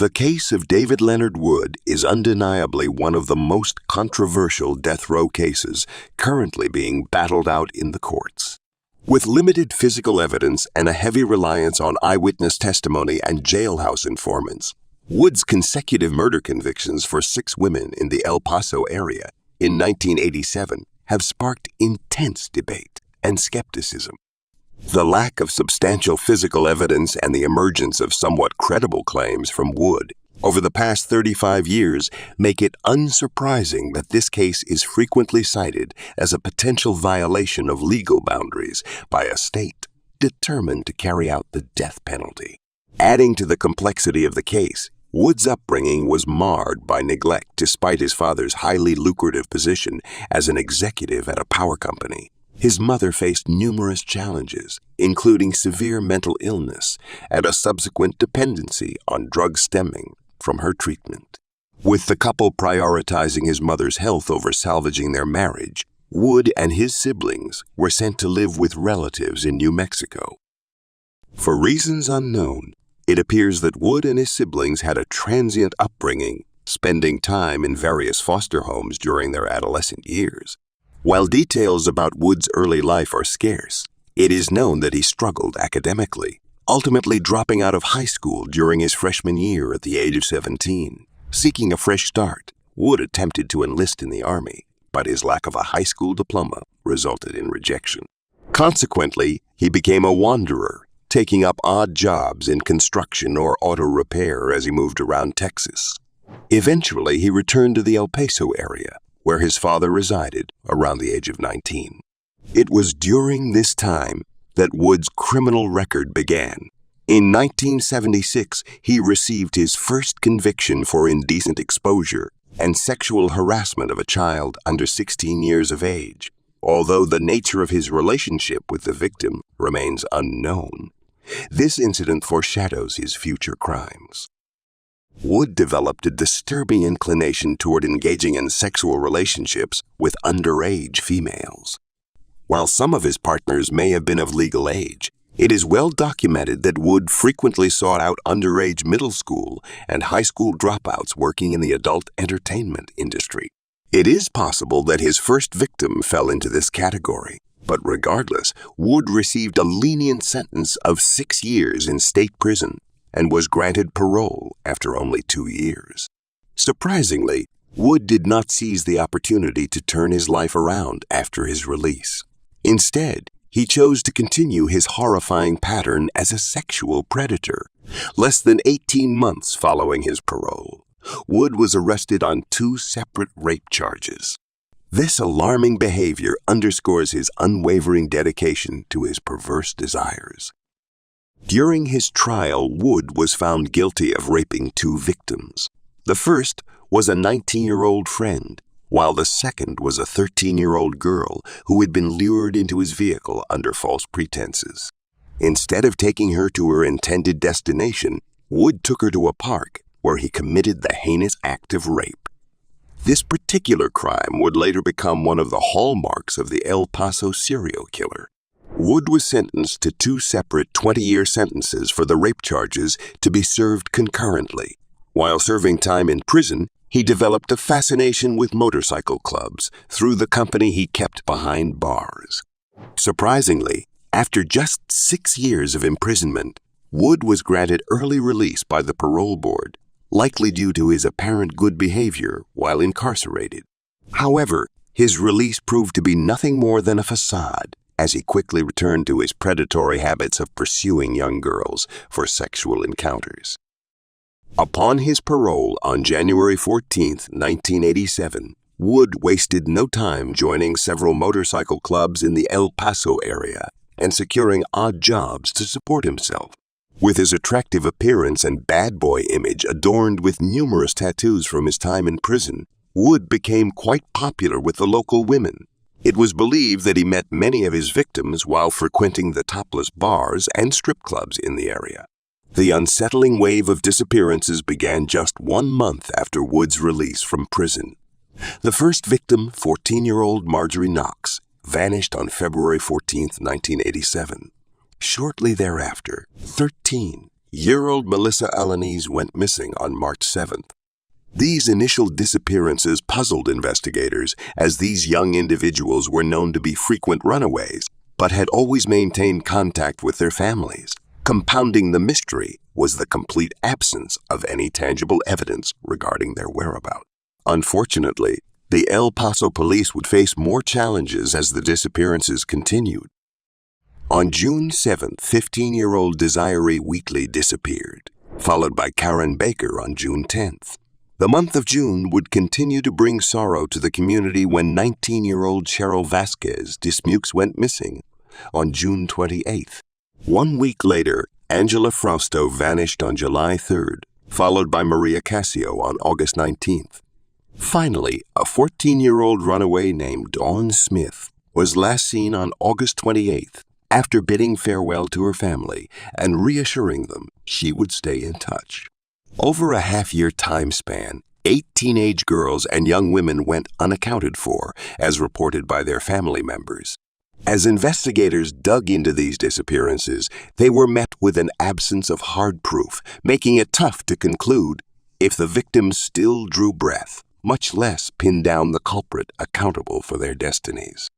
The case of David Leonard Wood is undeniably one of the most controversial death row cases currently being battled out in the courts. With limited physical evidence and a heavy reliance on eyewitness testimony and jailhouse informants, Wood's consecutive murder convictions for 6 women in the El Paso area in 1987 have sparked intense debate and skepticism. The lack of substantial physical evidence and the emergence of somewhat credible claims from Wood over the past 35 years make it unsurprising that this case is frequently cited as a potential violation of legal boundaries by a state determined to carry out the death penalty. Adding to the complexity of the case, Wood's upbringing was marred by neglect despite his father's highly lucrative position as an executive at a power company. His mother faced numerous challenges, including severe mental illness and a subsequent dependency on drugs stemming from her treatment. With the couple prioritizing his mother's health over salvaging their marriage, Wood and his siblings were sent to live with relatives in New Mexico. For reasons unknown, it appears that Wood and his siblings had a transient upbringing, spending time in various foster homes during their adolescent years. While details about Wood's early life are scarce, it is known that he struggled academically, ultimately dropping out of high school during his freshman year at the age of 17. Seeking a fresh start, Wood attempted to enlist in the Army, but his lack of a high school diploma resulted in rejection. Consequently, he became a wanderer, taking up odd jobs in construction or auto repair as he moved around Texas. Eventually, he returned to the El Paso area, where his father resided around the age of 19. It was during this time that Wood's criminal record began. In 1976, he received his first conviction for indecent exposure and sexual harassment of a child under 16 years of age, although the nature of his relationship with the victim remains unknown. This incident foreshadows his future crimes. Wood developed a disturbing inclination toward engaging in sexual relationships with underage females. While some of his partners may have been of legal age, it is well documented that Wood frequently sought out underage middle school and high school dropouts working in the adult entertainment industry. It is possible that his first victim fell into this category, but regardless, Wood received a lenient sentence of 6 years in state prison and was granted parole after only 2 years. Surprisingly, Wood did not seize the opportunity to turn his life around after his release. Instead, he chose to continue his horrifying pattern as a sexual predator. Less than 18 months following his parole, Wood was arrested on 2 separate rape charges. This alarming behavior underscores his unwavering dedication to his perverse desires. During his trial, Wood was found guilty of raping 2 victims. The first was a 19-year-old friend, while the second was a 13-year-old girl who had been lured into his vehicle under false pretenses. Instead of taking her to her intended destination, Wood took her to a park where he committed the heinous act of rape. This particular crime would later become one of the hallmarks of the El Paso serial killer. Wood was sentenced to 2 separate 20-year sentences for the rape charges to be served concurrently. While serving time in prison, he developed a fascination with motorcycle clubs through the company he kept behind bars. Surprisingly, after just 6 years of imprisonment, Wood was granted early release by the parole board, likely due to his apparent good behavior while incarcerated. However, his release proved to be nothing more than a facade, as he quickly returned to his predatory habits of pursuing young girls for sexual encounters. Upon his parole on January 14, 1987, Wood wasted no time joining several motorcycle clubs in the El Paso area and securing odd jobs to support himself. With his attractive appearance and bad boy image adorned with numerous tattoos from his time in prison, Wood became quite popular with the local women. It was believed that he met many of his victims while frequenting the topless bars and strip clubs in the area. The unsettling wave of disappearances began just 1 month after Wood's release from prison. The first victim, 14-year-old Marjorie Knox, vanished on February 14, 1987. Shortly thereafter, 13 Year-old Melissa Alanis went missing on March 7th. These initial disappearances puzzled investigators, as these young individuals were known to be frequent runaways, but had always maintained contact with their families. Compounding the mystery was the complete absence of any tangible evidence regarding their whereabouts. Unfortunately, the El Paso police would face more challenges as the disappearances continued. On June 7th, 15-year-old Desiree Wheatley disappeared, followed by Karen Baker on June 10th. The month of June would continue to bring sorrow to the community when 19-year-old Cheryl Vasquez Dismukes went missing on June 28th. 1 week later, Angela Frausto vanished on July 3rd, followed by Maria Casio on August 19th. Finally, a 14-year-old runaway named Dawn Smith was last seen on August 28th, after bidding farewell to her family and reassuring them she would stay in touch. Over a half-year time span, 8 teenage girls and young women went unaccounted for, as reported by their family members. As investigators dug into these disappearances, they were met with an absence of hard proof, making it tough to conclude if the victims still drew breath, much less pin down the culprit accountable for their destinies.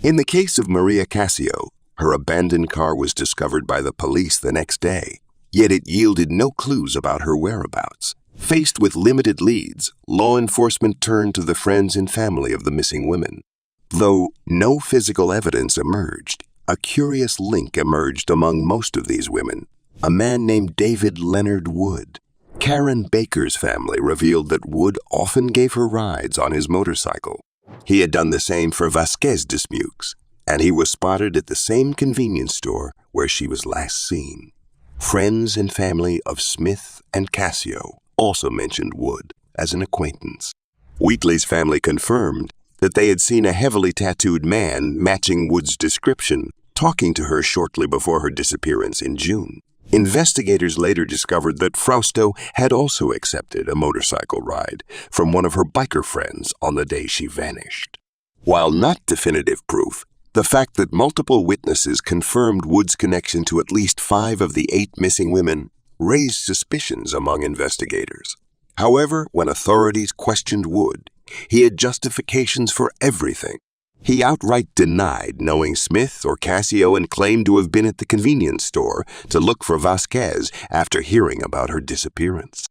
In the case of Maria Casio, her abandoned car was discovered by the police the next day, yet it yielded no clues about her whereabouts. Faced with limited leads, law enforcement turned to the friends and family of the missing women. Though no physical evidence emerged, a curious link emerged among most of these women: a man named David Leonard Wood. Karen Baker's family revealed that Wood often gave her rides on his motorcycle. He had done the same for Vasquez Dismukes, and he was spotted at the same convenience store where she was last seen. Friends and family of Smith and Casio also mentioned Wood as an acquaintance. Wheatley's family confirmed that they had seen a heavily tattooed man matching Wood's description talking to her shortly before her disappearance in June. Investigators later discovered that Frausto had also accepted a motorcycle ride from one of her biker friends on the day she vanished. While not definitive proof, the fact that multiple witnesses confirmed Wood's connection to at least 5 of the 8 missing women raised suspicions among investigators. However, when authorities questioned Wood, he had justifications for everything. He outright denied knowing Smith or Casio and claimed to have been at the convenience store to look for Vasquez after hearing about her disappearance.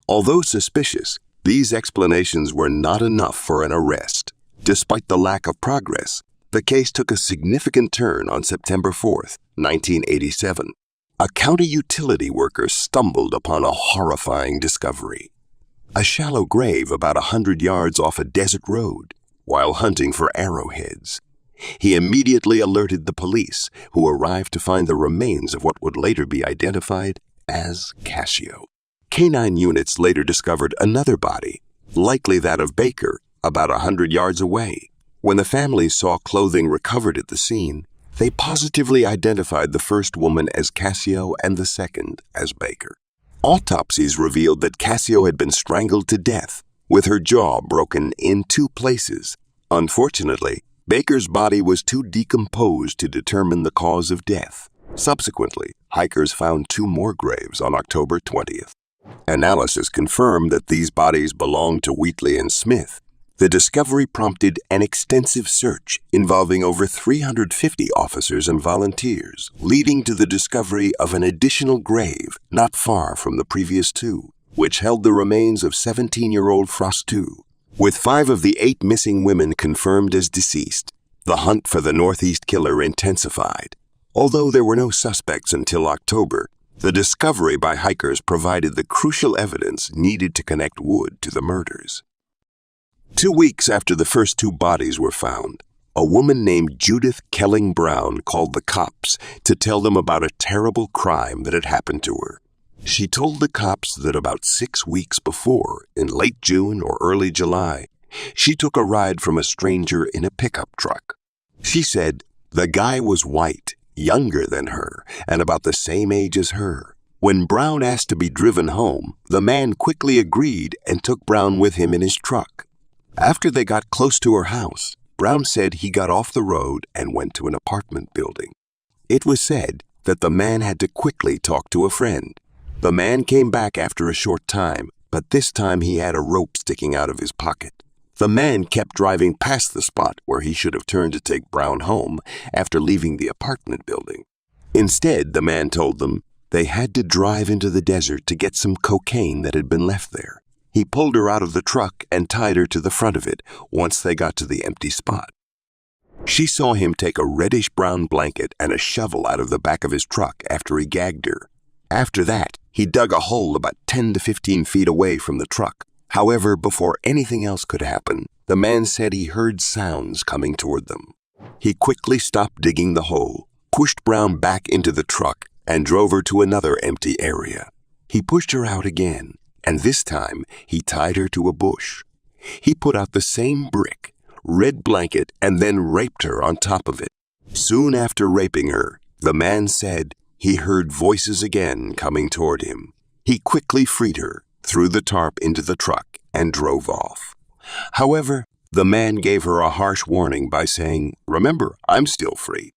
Although suspicious, these explanations were not enough for an arrest. Despite the lack of progress, the case took a significant turn on September 4, 1987. A county utility worker stumbled upon a horrifying discovery: a shallow grave about 100 yards off a desert road. While hunting for arrowheads, he immediately alerted the police, who arrived to find the remains of what would later be identified as Casio. Canine units later discovered another body, likely that of Baker, about 100 yards away. When the family saw clothing recovered at the scene, they positively identified the first woman as Casio and the second as Baker. Autopsies revealed that Casio had been strangled to death, with her jaw broken in 2 places. Unfortunately, Baker's body was too decomposed to determine the cause of death. Subsequently, hikers found 2 more graves on October 20th. Analysis confirmed that these bodies belonged to Wheatley and Smith. The discovery prompted an extensive search involving over 350 officers and volunteers, leading to the discovery of an additional grave not far from the previous 2, which held the remains of 17-year-old Frausto. With 5 of the 8 missing women confirmed as deceased, the hunt for the Northeast killer intensified. Although there were no suspects until October, the discovery by hikers provided the crucial evidence needed to connect Wood to the murders. 2 weeks after the first 2 bodies were found, a woman named Judith Kelling Brown called the cops to tell them about a terrible crime that had happened to her. She told the cops that about 6 weeks before, in late June or early July, she took a ride from a stranger in a pickup truck. She said the guy was white, younger than her, and about the same age as her. When Brown asked to be driven home, the man quickly agreed and took Brown with him in his truck. After they got close to her house, Brown said he got off the road and went to an apartment building. It was said that the man had to quickly talk to a friend. The man came back after a short time, but this time he had a rope sticking out of his pocket. The man kept driving past the spot where he should have turned to take Brown home after leaving the apartment building. Instead, the man told them they had to drive into the desert to get some cocaine that had been left there. He pulled her out of the truck and tied her to the front of it once they got to the empty spot. She saw him take a reddish-brown blanket and a shovel out of the back of his truck after he gagged her. After that, he dug a hole about 10 to 15 feet away from the truck. However, before anything else could happen, the man said he heard sounds coming toward them. He quickly stopped digging the hole, pushed Brown back into the truck, and drove her to another empty area. He pushed her out again, and this time he tied her to a bush. He put out the same brick, red blanket, and then raped her on top of it. Soon after raping her, the man said he heard voices again coming toward him. He quickly freed her, threw the tarp into the truck, and drove off. However, the man gave her a harsh warning by saying, "Remember, I'm still free."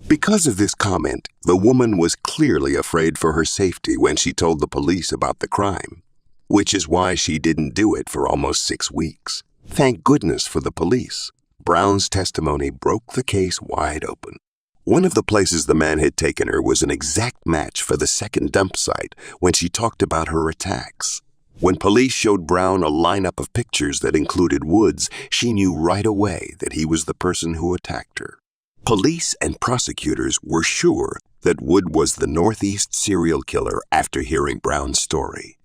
Because of this comment, the woman was clearly afraid for her safety when she told the police about the crime, which is why she didn't do it for almost 6 weeks. Thank goodness for the police. Brown's testimony broke the case wide open. One of the places the man had taken her was an exact match for the second dump site when she talked about her attacks. When police showed Brown a lineup of pictures that included Wood's, she knew right away that he was the person who attacked her. Police and prosecutors were sure that Wood was the Northeast serial killer after hearing Brown's story.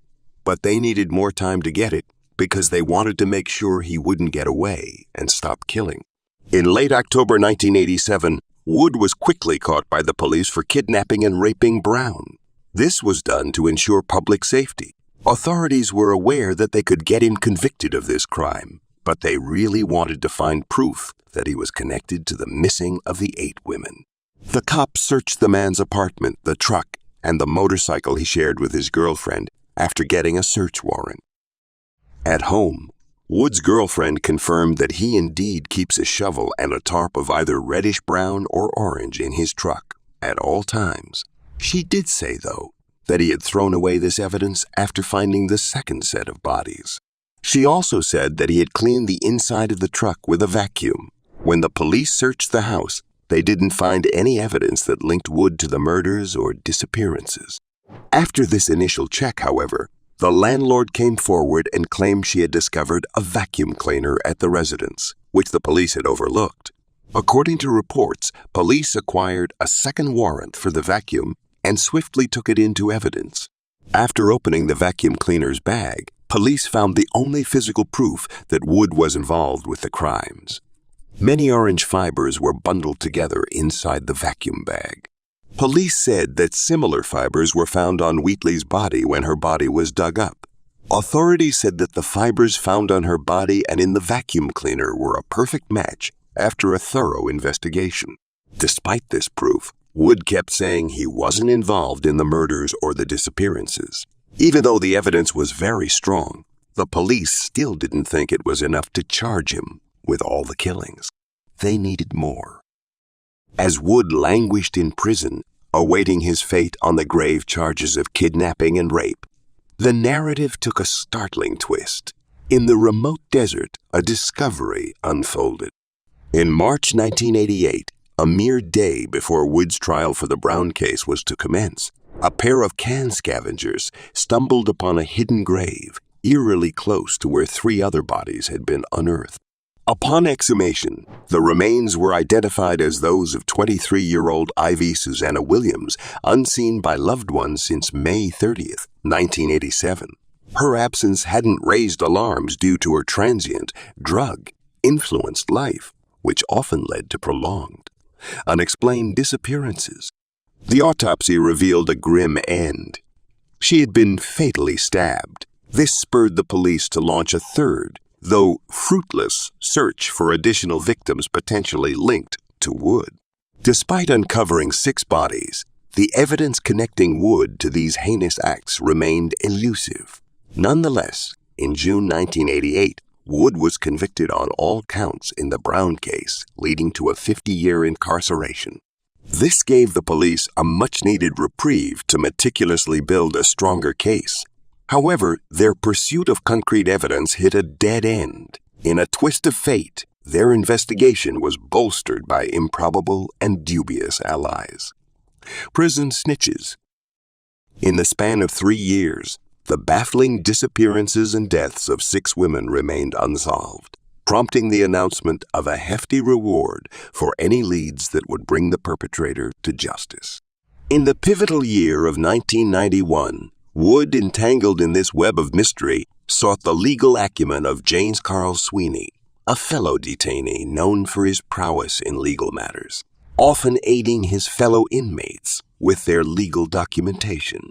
But they needed more time to get it because they wanted to make sure he wouldn't get away and stop killing. In late October 1987, Wood was quickly caught by the police for kidnapping and raping Brown. This was done to ensure public safety. Authorities were aware that they could get him convicted of this crime, but they really wanted to find proof that he was connected to the missing of the 8 women. The cops searched the man's apartment, the truck, and the motorcycle he shared with his girlfriend after getting a search warrant. At home, Wood's girlfriend confirmed that he indeed keeps a shovel and a tarp of either reddish-brown or orange in his truck at all times. She did say, though, that he had thrown away this evidence after finding the second set of bodies. She also said that he had cleaned the inside of the truck with a vacuum. When the police searched the house, they didn't find any evidence that linked Wood to the murders or disappearances. After this initial check, however, the landlord came forward and claimed she had discovered a vacuum cleaner at the residence, which the police had overlooked. According to reports, police acquired a second warrant for the vacuum and swiftly took it into evidence. After opening the vacuum cleaner's bag, police found the only physical proof that Wood was involved with the crimes. Many orange fibers were bundled together inside the vacuum bag. Police said that similar fibers were found on Wheatley's body when her body was dug up. Authorities said that the fibers found on her body and in the vacuum cleaner were a perfect match after a thorough investigation. Despite this proof, Wood kept saying he wasn't involved in the murders or the disappearances. Even though the evidence was very strong, the police still didn't think it was enough to charge him with all the killings. They needed more. As Wood languished in prison, awaiting his fate on the grave charges of kidnapping and rape, the narrative took a startling twist. In the remote desert, a discovery unfolded. In March 1988, a mere day before Wood's trial for the Brown case was to commence, a pair of can scavengers stumbled upon a hidden grave, eerily close to where 3 other bodies had been unearthed. Upon exhumation, the remains were identified as those of 23-year-old Ivy Susanna Williams, unseen by loved ones since May 30th, 1987. Her absence hadn't raised alarms due to her transient, drug-influenced life, which often led to prolonged, unexplained disappearances. The autopsy revealed a grim end. She had been fatally stabbed. This spurred the police to launch a third, though fruitless, search for additional victims potentially linked to Wood. Despite uncovering 6 bodies, the evidence connecting Wood to these heinous acts remained elusive. Nonetheless, in June 1988, Wood was convicted on all counts in the Brown case, leading to a 50-year incarceration. This gave the police a much-needed reprieve to meticulously build a stronger case. However, their pursuit of concrete evidence hit a dead end. In a twist of fate, their investigation was bolstered by improbable and dubious allies. Prison snitches. In the span of 3 years, the baffling disappearances and deaths of 6 women remained unsolved, prompting the announcement of a hefty reward for any leads that would bring the perpetrator to justice. In the pivotal year of 1991, Wood, entangled in this web of mystery, sought the legal acumen of James Carl Sweeney, a fellow detainee known for his prowess in legal matters, often aiding his fellow inmates with their legal documentation.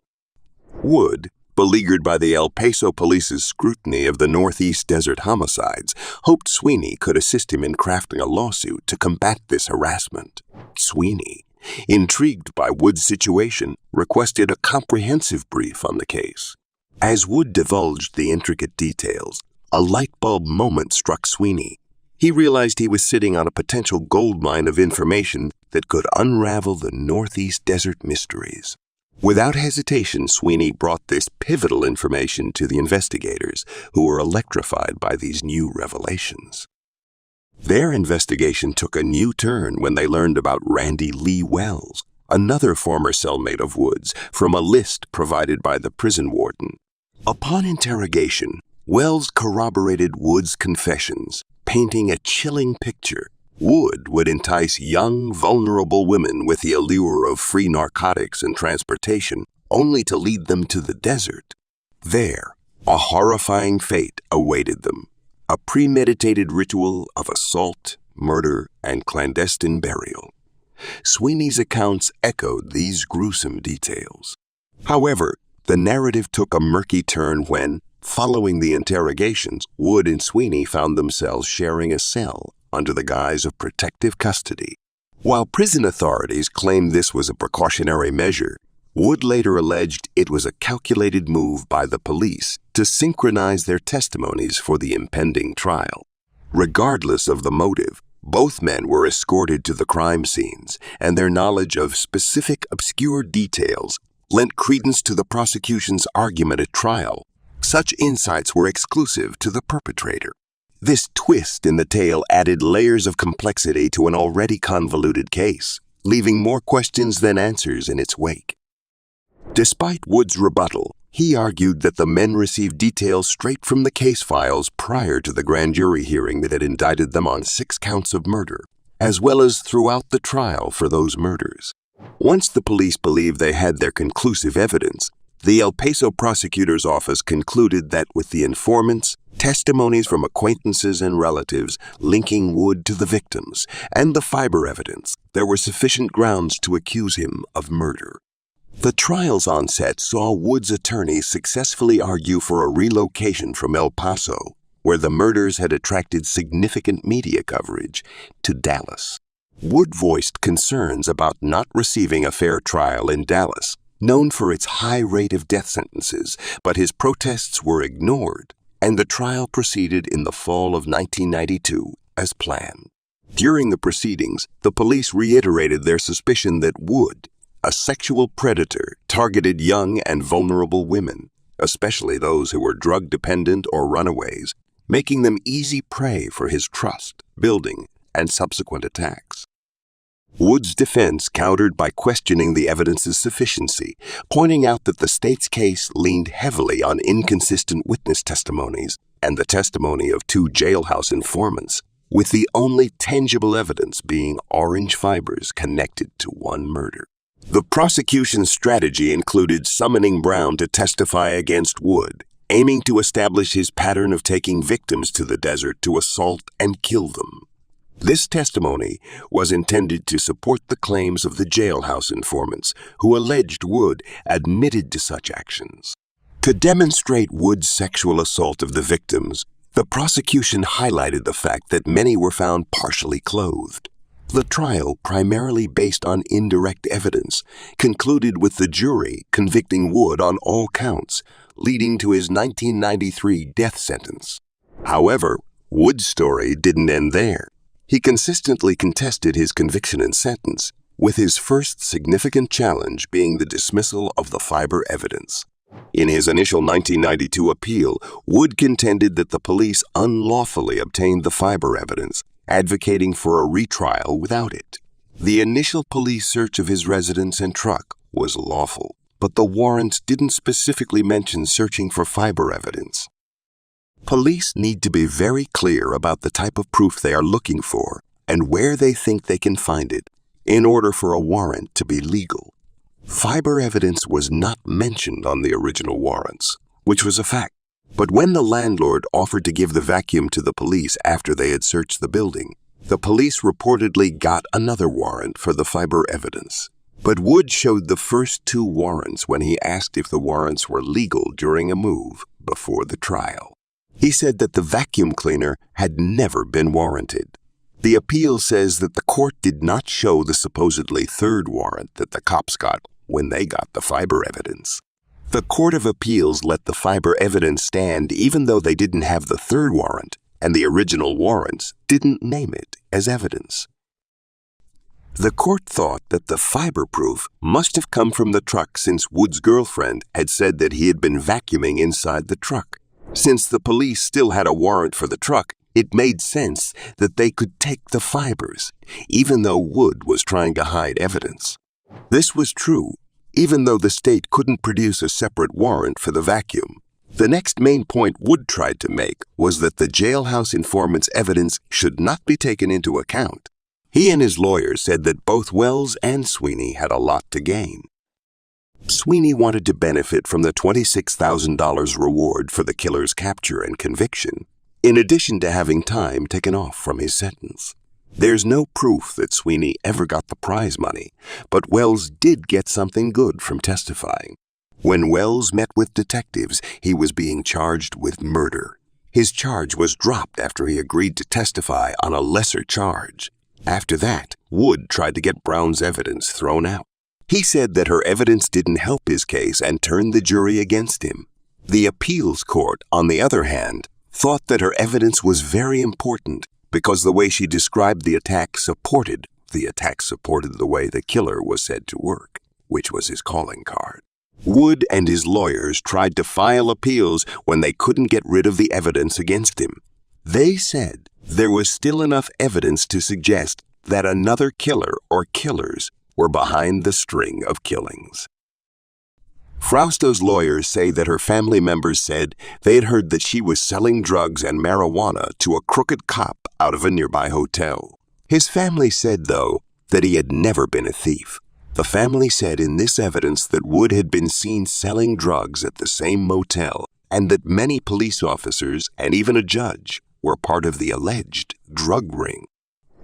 Wood, beleaguered by the El Paso police's scrutiny of the Northeast Desert homicides, hoped Sweeney could assist him in crafting a lawsuit to combat this harassment. Sweeney, intrigued by Wood's situation, requested a comprehensive brief on the case. As Wood divulged the intricate details, a light bulb moment struck Sweeney. He realized he was sitting on a potential goldmine of information that could unravel the Northeast Desert mysteries. Without hesitation, Sweeney brought this pivotal information to the investigators, who were electrified by these new revelations. Their investigation took a new turn when they learned about Randy Lee Wells, another former cellmate of Wood's, from a list provided by the prison warden. Upon interrogation, Wells corroborated Wood's confessions, painting a chilling picture. Wood would entice young, vulnerable women with the allure of free narcotics and transportation, only to lead them to the desert. There, a horrifying fate awaited them, a premeditated ritual of assault, murder, and clandestine burial. Sweeney's accounts echoed these gruesome details. However, the narrative took a murky turn when, following the interrogations, Wood and Sweeney found themselves sharing a cell under the guise of protective custody. While prison authorities claimed this was a precautionary measure, Wood later alleged it was a calculated move by the police to synchronize their testimonies for the impending trial. Regardless of the motive, both men were escorted to the crime scenes, and their knowledge of specific obscure details lent credence to the prosecution's argument at trial. Such insights were exclusive to the perpetrator. This twist in the tale added layers of complexity to an already convoluted case, leaving more questions than answers in its wake. Despite Wood's rebuttal, he argued that the men received details straight from the case files prior to the grand jury hearing that had indicted them on 6 counts of murder, as well as throughout the trial for those murders. Once the police believed they had their conclusive evidence, the El Paso prosecutor's office concluded that with the informants, testimonies from acquaintances and relatives linking Wood to the victims, and the fiber evidence, there were sufficient grounds to accuse him of murder. The trial's onset saw Wood's attorneys successfully argue for a relocation from El Paso, where the murders had attracted significant media coverage, to Dallas. Wood voiced concerns about not receiving a fair trial in Dallas, known for its high rate of death sentences, but his protests were ignored, and the trial proceeded in the fall of 1992 as planned. During the proceedings, the police reiterated their suspicion that Wood, a sexual predator, targeted young and vulnerable women, especially those who were drug-dependent or runaways, making them easy prey for his trust, building, and subsequent attacks. Wood's defense countered by questioning the evidence's sufficiency, pointing out that the state's case leaned heavily on inconsistent witness testimonies and the testimony of 2 jailhouse informants, with the only tangible evidence being orange fibers connected to one murder. The prosecution's strategy included summoning Brown to testify against Wood, aiming to establish his pattern of taking victims to the desert to assault and kill them. This testimony was intended to support the claims of the jailhouse informants, who alleged Wood admitted to such actions. To demonstrate Wood's sexual assault of the victims, the prosecution highlighted the fact that many were found partially clothed. The trial, primarily based on indirect evidence, concluded with the jury convicting Wood on all counts, leading to his 1993 death sentence. However, Wood's story didn't end there. He consistently contested his conviction and sentence, with his first significant challenge being the dismissal of the fiber evidence. In his initial 1992 appeal, Wood contended that the police unlawfully obtained the fiber evidence, advocating for a retrial without it. The initial police search of his residence and truck was lawful, but the warrants didn't specifically mention searching for fiber evidence. Police need to be very clear about the type of proof they are looking for and where they think they can find it in order for a warrant to be legal. Fiber evidence was not mentioned on the original warrants, which was a fact. But when the landlord offered to give the vacuum to the police after they had searched the building, the police reportedly got another warrant for the fiber evidence. But Wood showed the first two warrants when he asked if the warrants were legal during a move before the trial. He said that the vacuum cleaner had never been warranted. The appeal says that the court did not show the supposedly third warrant that the cops got when they got the fiber evidence. The Court of Appeals let the fiber evidence stand even though they didn't have the third warrant, and the original warrants didn't name it as evidence. The court thought that the fiber proof must have come from the truck since Wood's girlfriend had said that he had been vacuuming inside the truck. Since the police still had a warrant for the truck, it made sense that they could take the fibers, even though Wood was trying to hide evidence. This was true, even though the state couldn't produce a separate warrant for the vacuum. The next main point Wood tried to make was that the jailhouse informant's evidence should not be taken into account. He and his lawyer said that both Wells and Sweeney had a lot to gain. Sweeney wanted to benefit from the $26,000 reward for the killer's capture and conviction, in addition to having time taken off from his sentence. There's no proof that Sweeney ever got the prize money, but Wells did get something good from testifying. When Wells met with detectives, he was being charged with murder. His charge was dropped after he agreed to testify on a lesser charge. After that, Wood tried to get Brown's evidence thrown out. He said that her evidence didn't help his case and turned the jury against him. The appeals court, on the other hand, thought that her evidence was very important because the way she described the attack supported the way the killer was said to work, which was his calling card. Wood and his lawyers tried to file appeals when they couldn't get rid of the evidence against him. They said there was still enough evidence to suggest that another killer or killers were behind the string of killings. Frausto's lawyers say that her family members said they had heard that she was selling drugs and marijuana to a crooked cop out of a nearby hotel. His family said, though, that he had never been a thief. The family said in this evidence that Wood had been seen selling drugs at the same motel and that many police officers and even a judge were part of the alleged drug ring.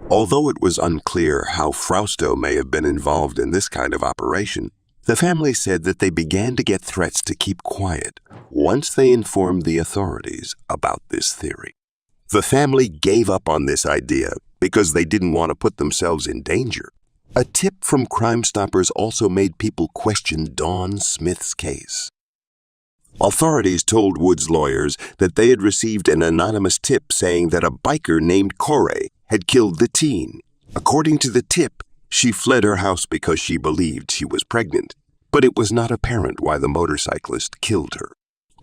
Although it was unclear how Frausto may have been involved in this kind of operation, the family said that they began to get threats to keep quiet once they informed the authorities about this theory. The family gave up on this idea because they didn't want to put themselves in danger. A tip from Crime Stoppers also made people question Dawn Smith's case. Authorities told Wood's lawyers that they had received an anonymous tip saying that a biker named Corey had killed the teen. According to the tip, she fled her house because she believed she was pregnant, but it was not apparent why the motorcyclist killed her.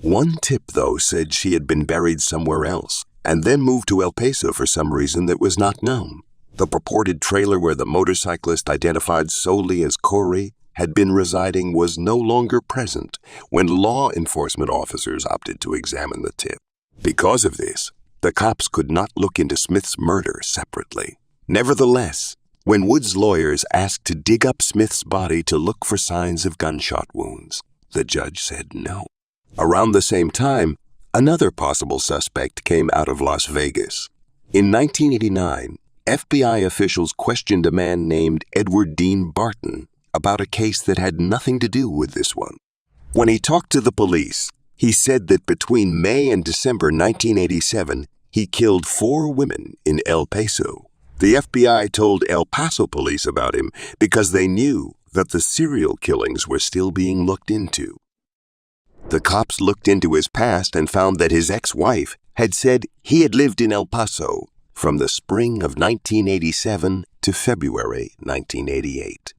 One tip, though, said she had been buried somewhere else and then moved to El Paso for some reason that was not known. The purported trailer where the motorcyclist identified solely as Corey had been residing was no longer present when law enforcement officers opted to examine the tip. Because of this, the cops could not look into Smith's murder separately. Nevertheless, when Wood's lawyers asked to dig up Smith's body to look for signs of gunshot wounds, the judge said no. Around the same time, another possible suspect came out of Las Vegas. In 1989, FBI officials questioned a man named Edward Dean Barton about a case that had nothing to do with this one. When he talked to the police, he said that between May and December 1987, he killed 4 women in El Paso. The FBI told El Paso police about him because they knew that the serial killings were still being looked into. The cops looked into his past and found that his ex-wife had said he had lived in El Paso from the spring of 1987 to February 1988.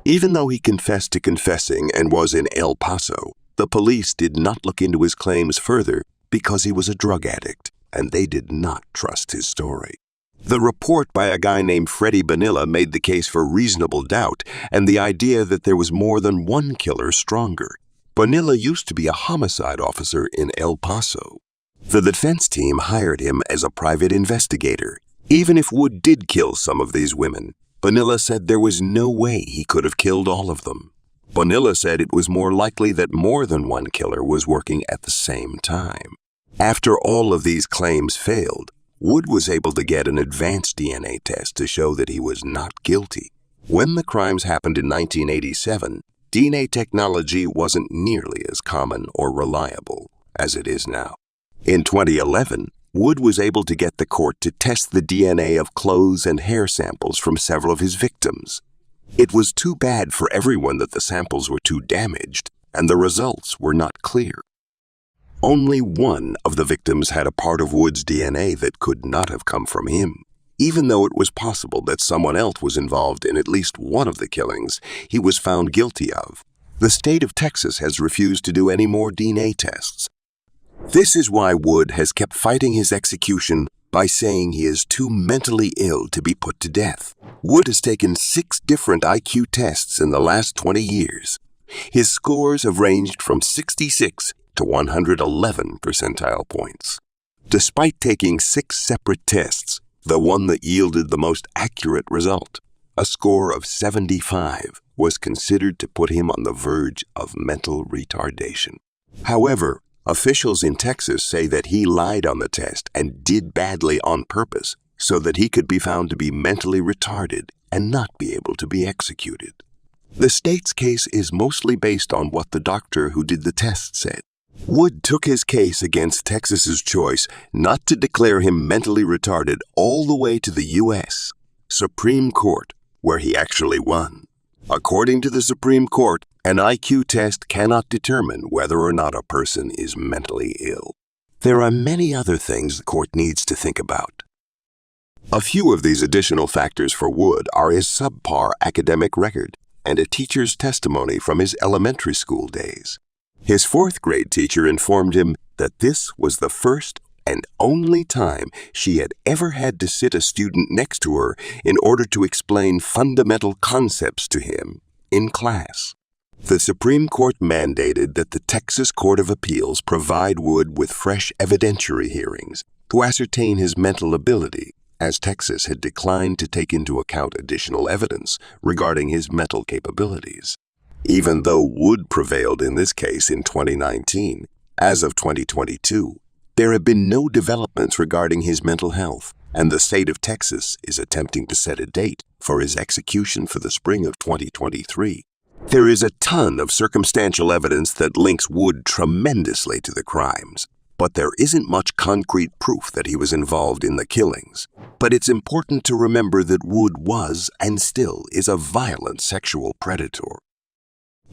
Even though he confessed to confessing and was in El Paso, the police did not look into his claims further because he was a drug addict, and they did not trust his story. The report by a guy named Freddie Bonilla made the case for reasonable doubt and the idea that there was more than one killer stronger. Bonilla used to be a homicide officer in El Paso. The defense team hired him as a private investigator. Even if Wood did kill some of these women, Bonilla said there was no way he could have killed all of them. Bonilla said it was more likely that more than one killer was working at the same time. After all of these claims failed, Wood was able to get an advanced DNA test to show that he was not guilty. When the crimes happened in 1987, DNA technology wasn't nearly as common or reliable as it is now. In 2011, Wood was able to get the court to test the DNA of clothes and hair samples from several of his victims. It was too bad for everyone that the samples were too damaged and the results were not clear. Only one of the victims had a part of Wood's DNA that could not have come from him. Even though it was possible that someone else was involved in at least one of the killings he was found guilty of, the state of Texas has refused to do any more DNA tests. This is why Wood has kept fighting his execution by saying he is too mentally ill to be put to death. Wood has taken 6 different IQ tests in the last 20 years. His scores have ranged from 66 to 111 percentile points. Despite taking 6 separate tests, the one that yielded the most accurate result, a score of 75, was considered to put him on the verge of mental retardation. However, officials in Texas say that he lied on the test and did badly on purpose so that he could be found to be mentally retarded and not be able to be executed. The state's case is mostly based on what the doctor who did the test said. Wood took his case against Texas's choice not to declare him mentally retarded all the way to the U.S. Supreme Court, where he actually won. According to the Supreme Court, an IQ test cannot determine whether or not a person is mentally ill. There are many other things the court needs to think about. A few of these additional factors for Wood are his subpar academic record and a teacher's testimony from his elementary school days. His 4th grade teacher informed him that this was the first and only time she had ever had to sit a student next to her in order to explain fundamental concepts to him in class. The Supreme Court mandated that the Texas Court of Appeals provide Wood with fresh evidentiary hearings to ascertain his mental ability, as Texas had declined to take into account additional evidence regarding his mental capabilities. Even though Wood prevailed in this case in 2019, as of 2022, there have been no developments regarding his mental health, and the state of Texas is attempting to set a date for his execution for the spring of 2023. There is a ton of circumstantial evidence that links Wood tremendously to the crimes, but there isn't much concrete proof that he was involved in the killings. But it's important to remember that Wood was, and still is, a violent sexual predator.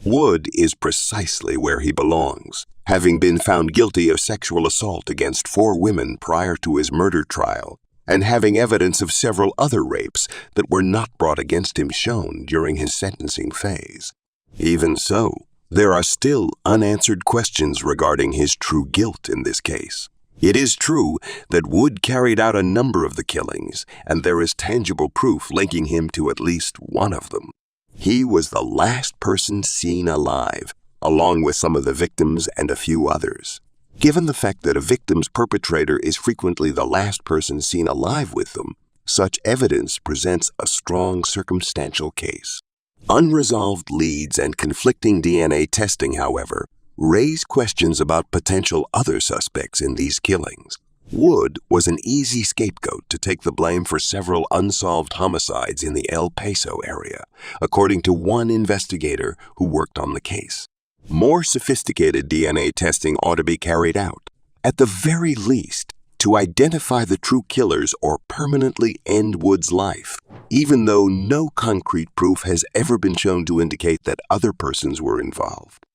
Wood is precisely where he belongs, having been found guilty of sexual assault against 4 women prior to his murder trial, and having evidence of several other rapes that were not brought against him shown during his sentencing phase. Even so, there are still unanswered questions regarding his true guilt in this case. It is true that Wood carried out a number of the killings, and there is tangible proof linking him to at least one of them. He was the last person seen alive, along with some of the victims and a few others. Given the fact that a victim's perpetrator is frequently the last person seen alive with them, such evidence presents a strong circumstantial case. Unresolved leads and conflicting DNA testing, however, raise questions about potential other suspects in these killings. Wood was an easy scapegoat to take the blame for several unsolved homicides in the El Paso area, according to one investigator who worked on the case. More sophisticated DNA testing ought to be carried out, at the very least, to identify the true killers or permanently end Wood's life, even though no concrete proof has ever been shown to indicate that other persons were involved.